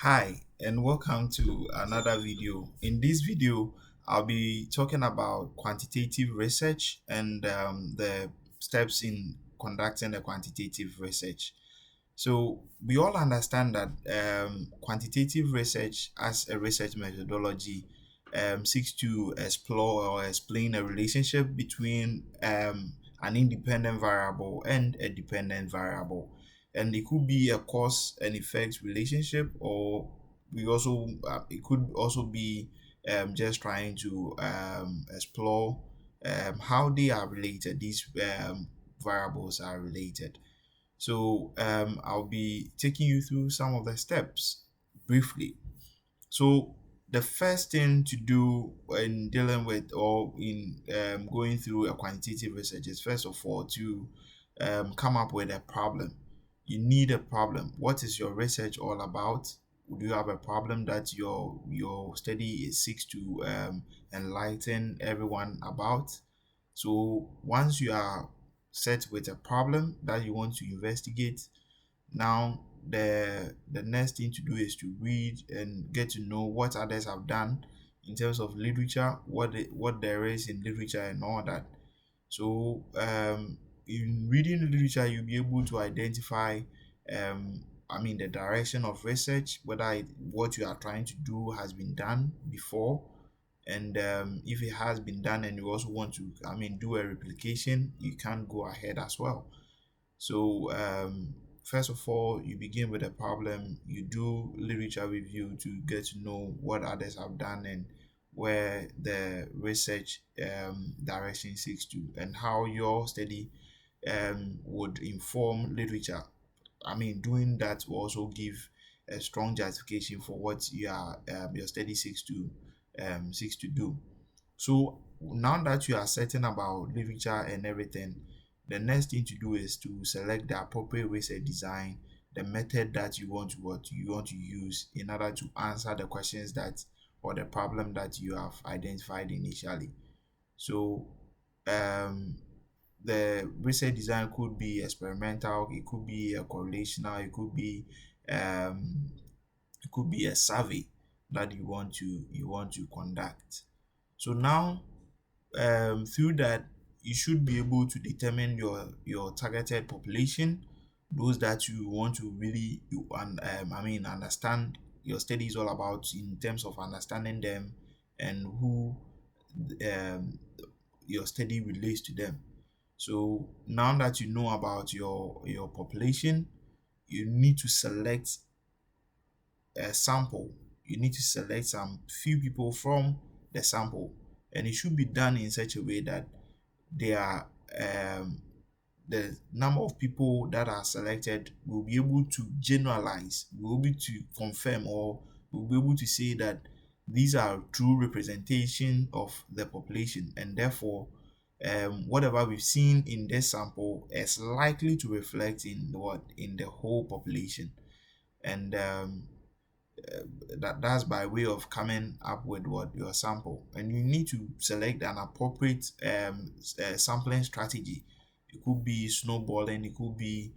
Hi, and welcome to another video. In this video, I'll be talking about quantitative research and the steps in conducting the quantitative research. So, we all understand that quantitative research as a research methodology seeks to explore or explain a relationship between an independent variable and a dependent variable, and it could be a cause and effect relationship, or we also it could also be just trying to explore how they are related. These variables are related. So I'll be taking you through some of the steps briefly. So the first thing to do in dealing with or in going through a quantitative research is, first of all, to come up with a problem. You need a problem. What is your research all about? Do you have a problem that your study is seeks to enlighten everyone about? So once you are set with a problem that you want to investigate, now the next thing to do is to read and get to know what others have done in terms of literature, what there is in literature and all that. So in reading literature, you'll be able to identify the direction of research, whether what you are trying to do has been done before, and if it has been done and you also want to do a replication, you can go ahead as well. So, first of all, you begin with a problem, you do literature review to get to know what others have done and where the research direction seeks to, and how your study would inform literature. Doing that will also give a strong justification for what your study seeks to do. So now that you are certain about literature and everything, the next thing to do is to select the appropriate research design, the method that you want to use in order to answer the questions that or the problem that you have identified initially. So um, the research design could be experimental, it could be a correlational, um, it could be a survey that you want to conduct. So now through that, you should be able to determine your targeted population, those that you want to really understand your study is all about, in terms of understanding them and who um, your study relates to them. So now that you know about your population, you need to select a sample. You need to select some few people from the sample, and it should be done in such a way that they are the number of people that are selected will be able to generalize, will be able to confirm, or will be able to say that these are true representation of the population, and therefore whatever we've seen in this sample is likely to reflect in the whole population. And that's by way of coming up with what your sample, and you need to select an appropriate sampling strategy. It could be snowballing, it could be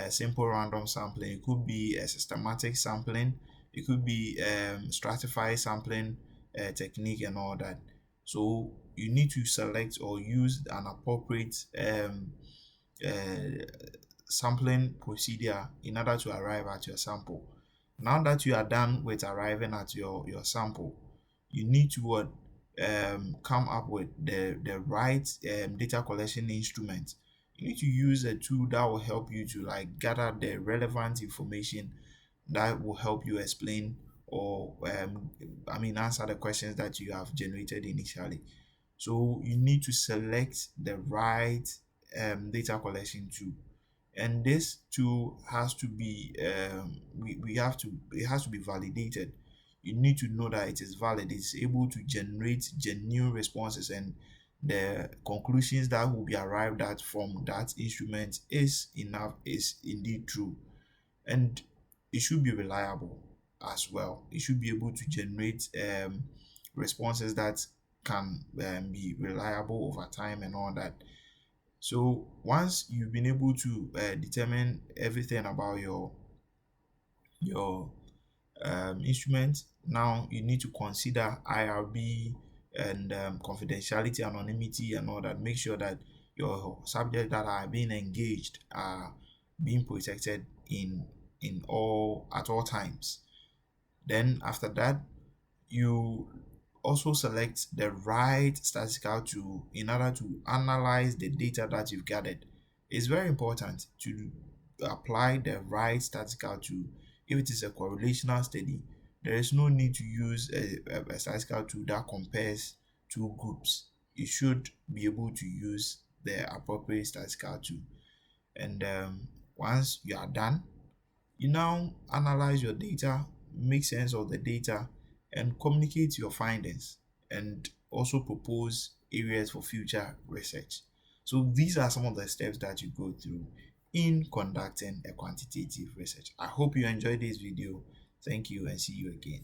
simple random sampling, it could be a systematic sampling, it could be stratified sampling technique and all that. So you need to select or use an appropriate uh, sampling procedure in order to arrive at your sample. Now that you are done with arriving at your sample, you need to come up with the right data collection instrument. You need to use a tool that will help you to gather the relevant information that will help you explain or answer the questions that you have generated initially. So you need to select the right data collection tool, and this tool has to be we have to it has to be validated. You need to know that it is valid, it's able to generate genuine responses, and the conclusions that will be arrived at from that instrument is indeed true, and it should be reliable as well. It should be able to generate responses that can be reliable over time and all that. So once you've been able to determine everything about your instrument. Now you need to consider IRB and confidentiality, anonymity, and all that. Make sure that your subjects that are being engaged are being protected in all at all times. Then after that, you also select the right statistical tool in order to analyze the data that you've gathered. It's very important to apply the right statistical tool. If it is a correlational study, there is no need to use a statistical tool that compares two groups. You should be able to use the appropriate statistical tool. And once you are done, you now analyze your data, make sense of the data, and communicate your findings, and also propose areas for future research. So, these are some of the steps that you go through in conducting a quantitative research. I hope you enjoyed this video. Thank you and see you again.